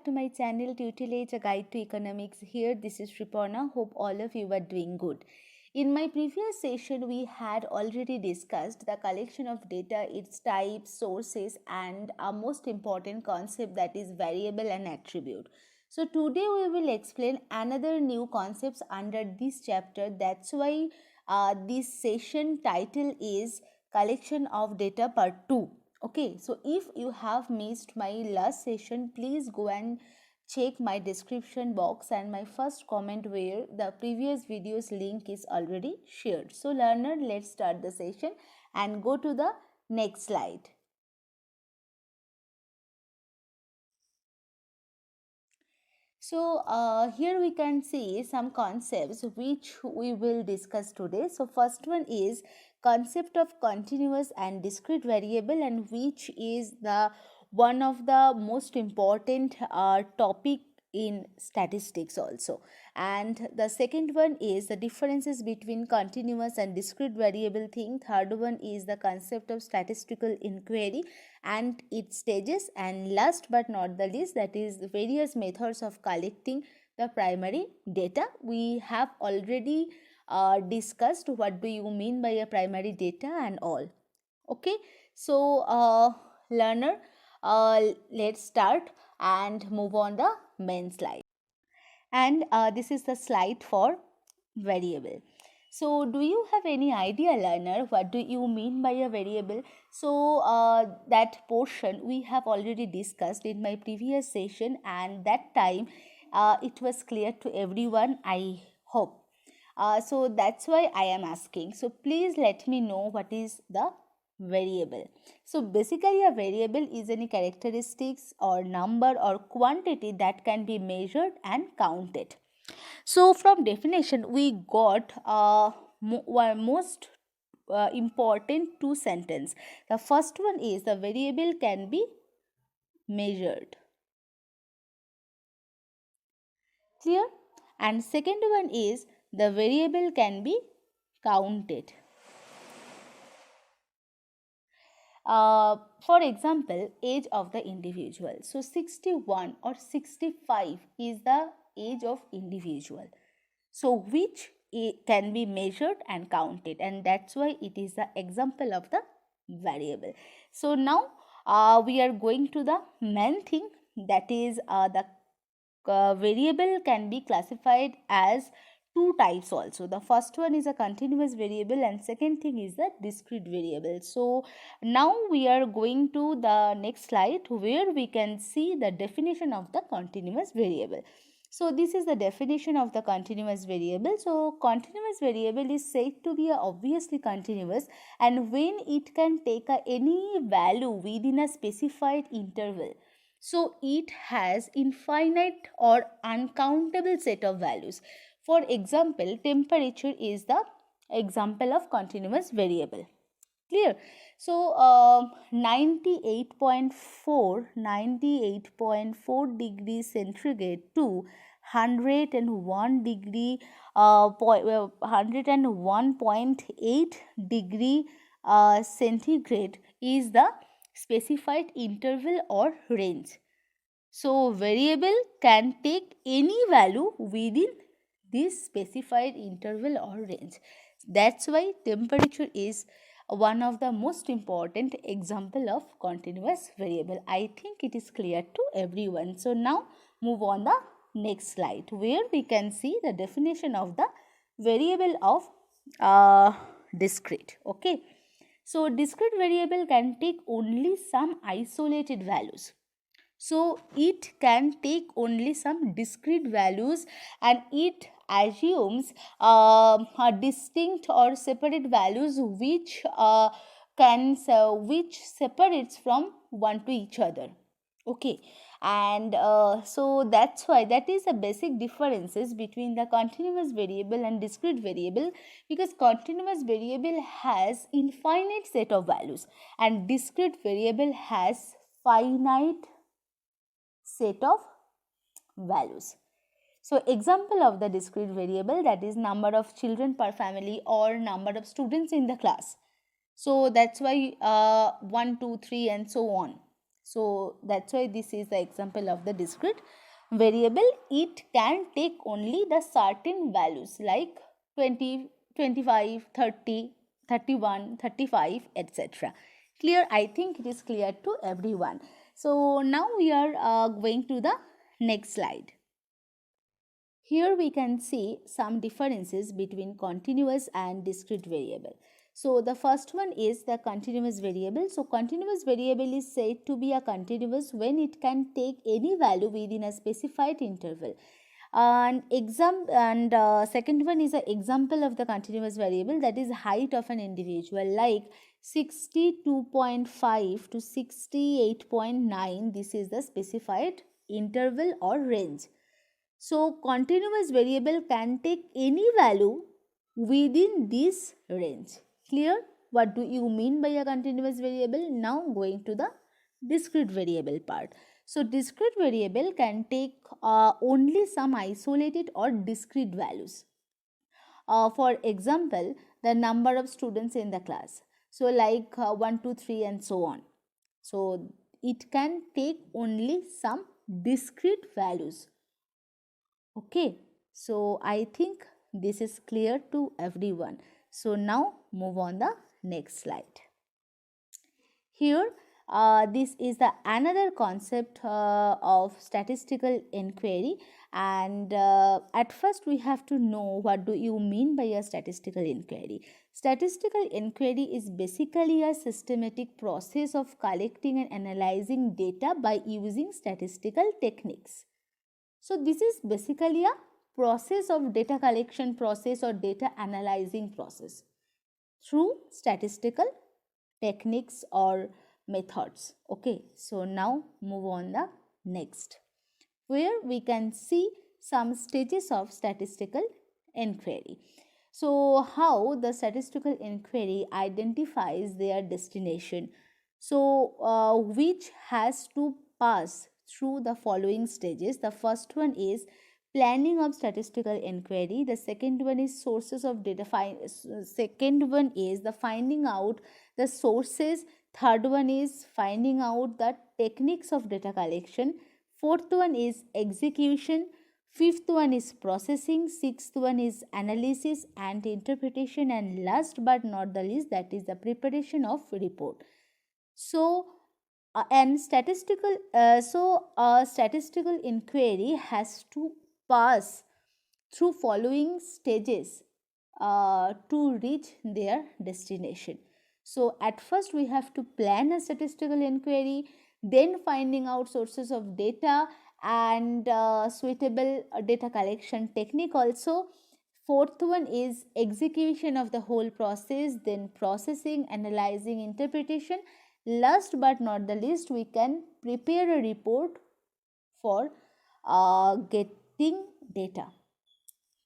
back to my channel Tutelage, a guide to economics. Here, this is Shripurna. Hope all of you are doing good. In my previous session, we had already discussed the collection of data, its types, sources, and a most important concept, that is variable and attribute. So today we will explain another new concepts under this chapter. That's why this session title is Collection of Data Part 2. Okay, so if you have missed my last session, please go and check my description box and my first comment where the previous video's link is already shared. So learner, let's start the session and go to the next slide. So here we can see some concepts which we will discuss today. So first one is concept of continuous and discrete variable, and which is the one of the most important topic in statistics also. And the second one is the differences between continuous and discrete variable thing. Third one is the concept of statistical inquiry and its stages, and last but not the least, that is the various methods of collecting the primary data. We have already discussed what do you mean by a primary data and all. Okay, so learner, let's start and move on the main slide. And this is the slide for variable. So do you have any idea, learner, what do you mean by a variable? So that portion we have already discussed in my previous session, and that time it was clear to everyone, I hope. So that's why I am asking. So please let me know what is the variable. So basically a variable is any characteristics or number or quantity that can be measured and counted. So from definition we got most important two sentences. The first one is the variable can be measured. Clear? And second one is the variable can be counted. For example, age of the individual. So 61 or 65 is the age of individual. So which can be measured and counted, and that's why it is the example of the variable. So now we are going to the main thing, that is the variable can be classified as two types also. The first one is a continuous variable and second thing is the discrete variable. So now we are going to the next slide where we can see the definition of the continuous variable. So this is the definition of the continuous variable. So continuous variable is said to be obviously continuous, and when it can take any value within a specified interval. So it has infinite or uncountable set of values. For example, temperature is the example of continuous variable. Clear? So 98.4 degrees centigrade to 101 degree 101.8 degree centigrade is the specified interval or range. So variable can take any value within this specified interval or range. That's why temperature is one of the most important example of continuous variable. I think it is clear to everyone. So now move on the next slide where we can see the definition of the variable of discrete. Okay. So discrete variable can take only some isolated values. So it can take only some discrete values, and it assumes distinct or separate values which which separates from one to each other. Okay, and so that's why that is the basic differences between the continuous variable and discrete variable, because continuous variable has infinite set of values and discrete variable has finite set of values. So example of the discrete variable, that is number of children per family or number of students in the class. So that's why 1, 2, 3 and so on. So that's why this is the example of the discrete variable. It can take only the certain values like 20, 25, 30, 31, 35, etc. Clear? I think it is clear to everyone. So now we are going to the next slide. Here we can see some differences between continuous and discrete variable. So the first one is the continuous variable. So continuous variable is said to be a continuous when it can take any value within a specified interval. Second one is an example of the continuous variable, that is height of an individual, like 62.5 to 68.9. This is the specified interval or range. So continuous variable can take any value within this range. Clear? What do you mean by a continuous variable? Now going to the discrete variable part. So discrete variable can take only some isolated or discrete values. For example, the number of students in the class. So like 1, 2, 3 and so on. So it can take only some discrete values. Okay, so I think this is clear to everyone. So now move on the next slide. Here, this is the another concept of statistical inquiry, and at first we have to know what do you mean by a statistical inquiry. Statistical inquiry is basically a systematic process of collecting and analyzing data by using statistical techniques. So this is basically a process of data collection process or data analyzing process through statistical techniques or methods. Okay, so now move on the next, where we can see some stages of statistical inquiry. So how the statistical inquiry identifies their destination. So which has to pass through the following stages. The first one is planning of statistical inquiry. The second one is sources of data. Second one is the finding out the sources. Third one is finding out the techniques of data collection. Fourth one is execution. Fifth one is processing. Sixth one is analysis and interpretation. And last but not the least, that is the preparation of report. So statistical inquiry has to pass through following stages to reach their destination. So at first we have to plan a statistical inquiry, then finding out sources of data and suitable data collection technique also. Fourth one is execution of the whole process, then processing, analyzing, interpretation. Last but not the least, we can prepare a report for getting data.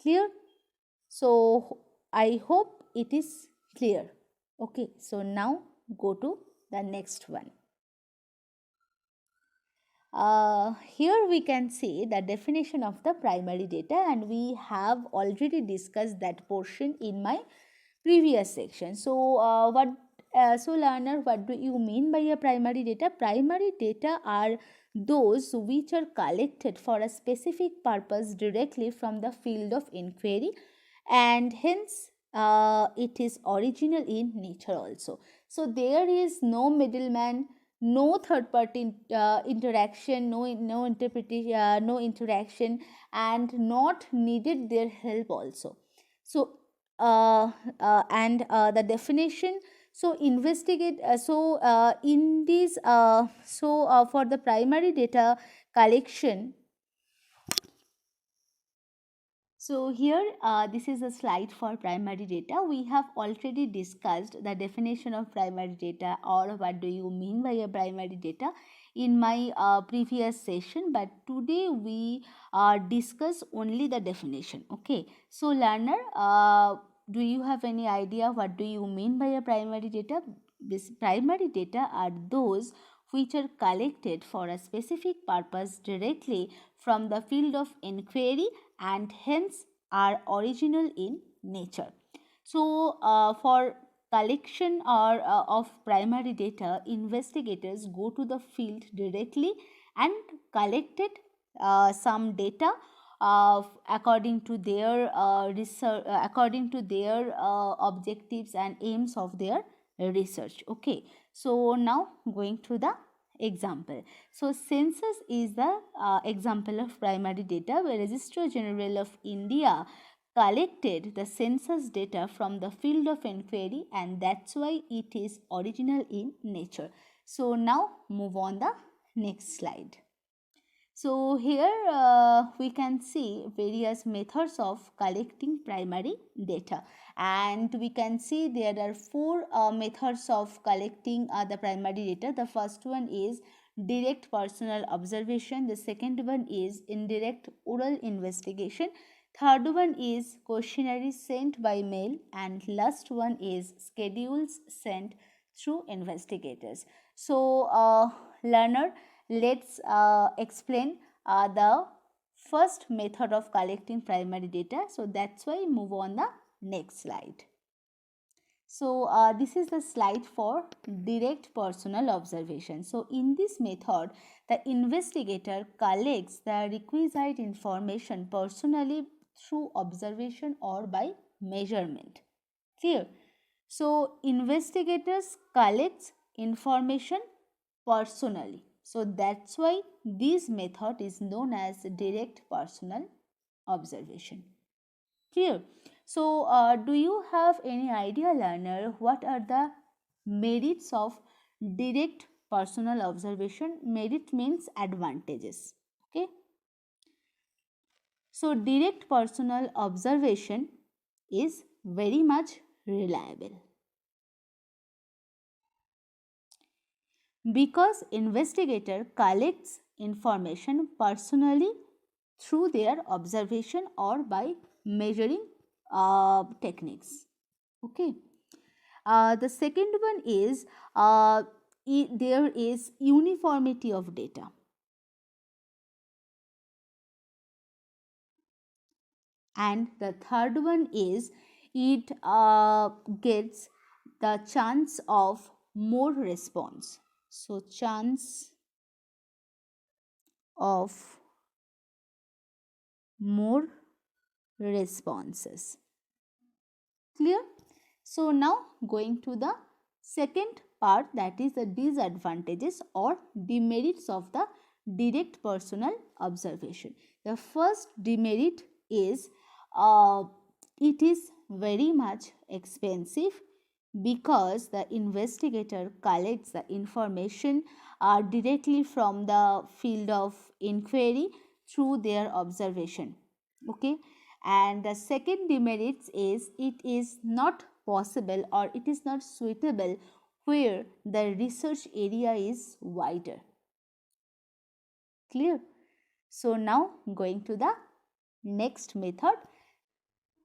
Clear? So I hope it is clear. Okay, so now go to the next one. Here we can see the definition of the primary data, and we have already discussed that portion in my previous section. So so learner, what do you mean by a primary data? Primary data are those which are collected for a specific purpose directly from the field of inquiry, and hence it is original in nature also. So there is no middleman, no third party interaction, no interpretation, no interaction, and not needed their help also. So the definition, so investigate in this for the primary data collection. So here this is a slide for primary data. We have already discussed the definition of primary data, or what do you mean by a primary data, in my previous session, but today we discuss only the definition. Okay, so learner, do you have any idea what do you mean by a primary data? This primary data are those which are collected for a specific purpose directly from the field of inquiry and hence are original in nature. So for collection or of primary data, investigators go to the field directly and collected some data according to their research, according to their objectives and aims of their research. Okay, so now going to the example. So census is the example of primary data where Registrar General of India collected the census data from the field of inquiry, and that's why it is original in nature. So now move on the next slide. So here we can see various methods of collecting primary data, and we can see there are four methods of collecting the primary data. The first one is direct personal observation, the second one is indirect oral investigation, third one is questionnaire sent by mail, and last one is schedules sent through investigators. So learner, let's explain the first method of collecting primary data. So that's why move on the next slide. So this is the slide for direct personal observation. So in this method, the investigator collects the requisite information personally through observation or by measurement. Clear? So investigators collects information personally. So that's why this method is known as direct personal observation. Clear? So do you have any idea, learner, what are the merits of direct personal observation? Merit means advantages. Okay. So direct personal observation is very much reliable, because investigator collects information personally through their observation or by measuring techniques. Okay. The second one is there is uniformity of data, and the third one is it gets the chance of more response. So chance of more responses. Clear? So now going to the second part, that is the disadvantages or demerits of the direct personal observation. The first demerit is it is very much expensive, because the investigator collects the information directly from the field of inquiry through their observation. Okay. And the second demerit is it is not possible or it is not suitable where the research area is wider. Clear? So now going to the next method.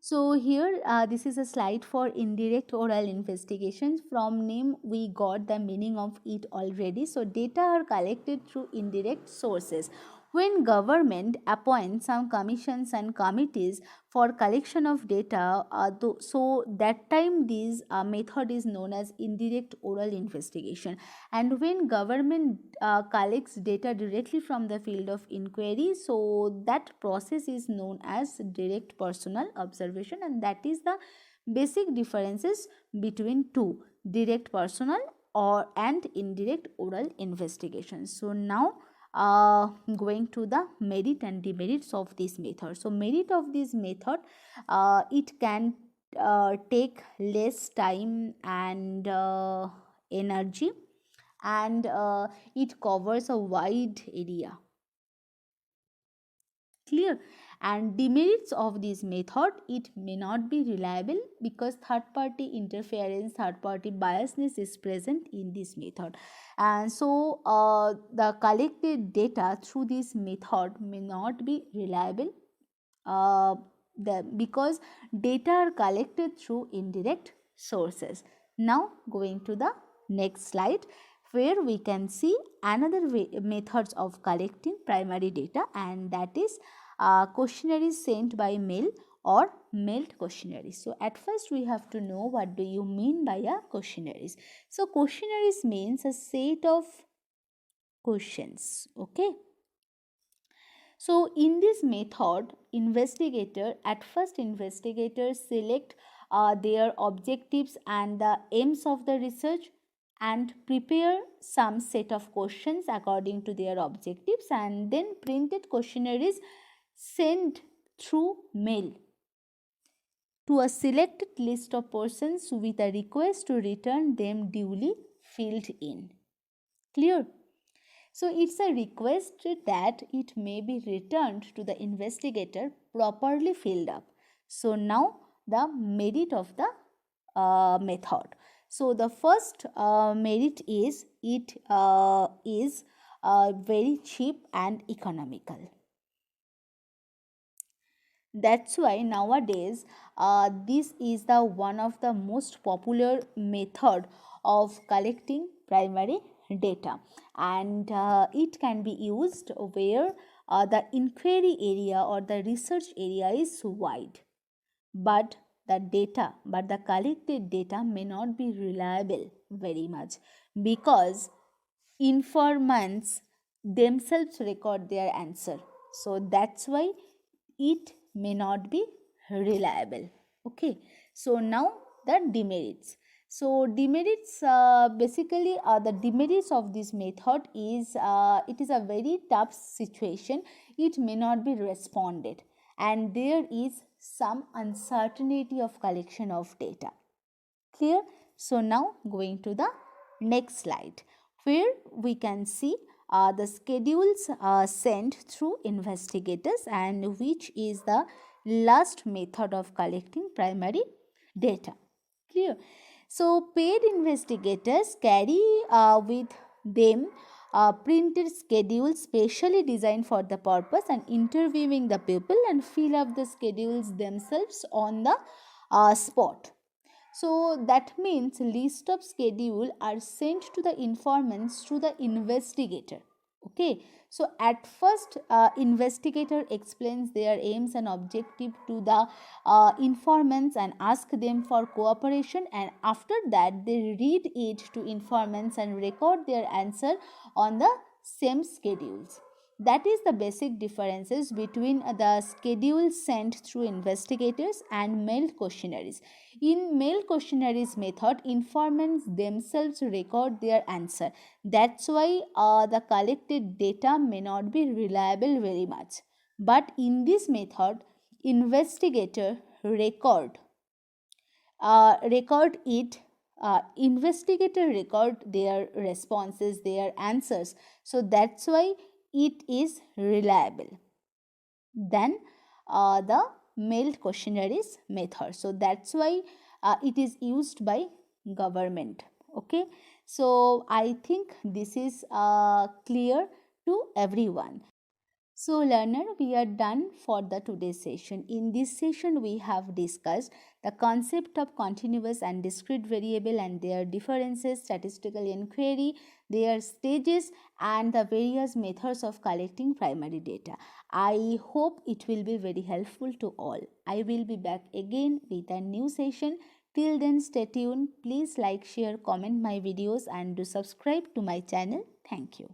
So here this is a slide for indirect oral investigations. From name we got the meaning of it already. So data are collected through indirect sources. When government appoints some commissions and committees for collection of data, so that time this method is known as indirect oral investigation. And when government collects data directly from the field of inquiry, so that process is known as direct personal observation, and that is the basic differences between two, direct personal or and indirect oral investigation. So now going to the merit and demerits of this method. So merit of this method, it can take less time and energy, and it covers a wide area. Clear? And demerits of this method, it may not be reliable because third party interference, third party biasness is present in this method, and so the collected data through this method may not be reliable because data are collected through indirect sources. Now going to the next slide, where we can see another methods of collecting primary data, and that is questionnaires sent by mail or mailed questionnaires. So at first we have to know what do you mean by a questionnaires. So questionnaires means a set of questions. Okay. So in this method, investigators select their objectives and the aims of the research and prepare some set of questions according to their objectives, and then printed questionnaire is sent through mail to a selected list of persons with a request to return them duly filled in. Clear? So it's a request that it may be returned to the investigator properly filled up. So now the merit of the method. So the first merit is it is very cheap and economical. That's why nowadays this is the one of the most popular method of collecting primary data, and it can be used where the inquiry area or the research area is wide, but the collected data may not be reliable very much, because informants themselves record their answer. So that's why it may not be reliable. Okay. So now the demerits. So demerits, basically the demerits of this method is it is a very tough situation. It may not be responded, and there is some uncertainty of collection of data. Clear? So now going to the next slide, where we can see the schedules sent through investigators, and which is the last method of collecting primary data. Clear? So paid investigators carry with them printed schedules specially designed for the purpose, and interviewing the people and fill up the schedules themselves on the spot. So that means list of schedule are sent to the informants through the investigator. Okay. So at first investigator explains their aims and objective to the informants and ask them for cooperation, and after that they read it to informants and record their answer on the same schedules. That is the basic differences between the schedules sent through investigators and mailed questionnaires. In mail questionnaires method, informants themselves record their answer. That's why the collected data may not be reliable very much. But in this method, investigator record it. Investigator record their responses, their answers. So that's why it is reliable than the mailed questionnaires method. So that's why it is used by government. Okay. So I think this is clear to everyone. So learner, we are done for the today's session. In this session, we have discussed the concept of continuous and discrete variable and their differences, statistical inquiry, their stages, and the various methods of collecting primary data. I hope it will be very helpful to all. I will be back again with a new session. Till then, stay tuned. Please like, share, comment my videos, and do subscribe to my channel. Thank you.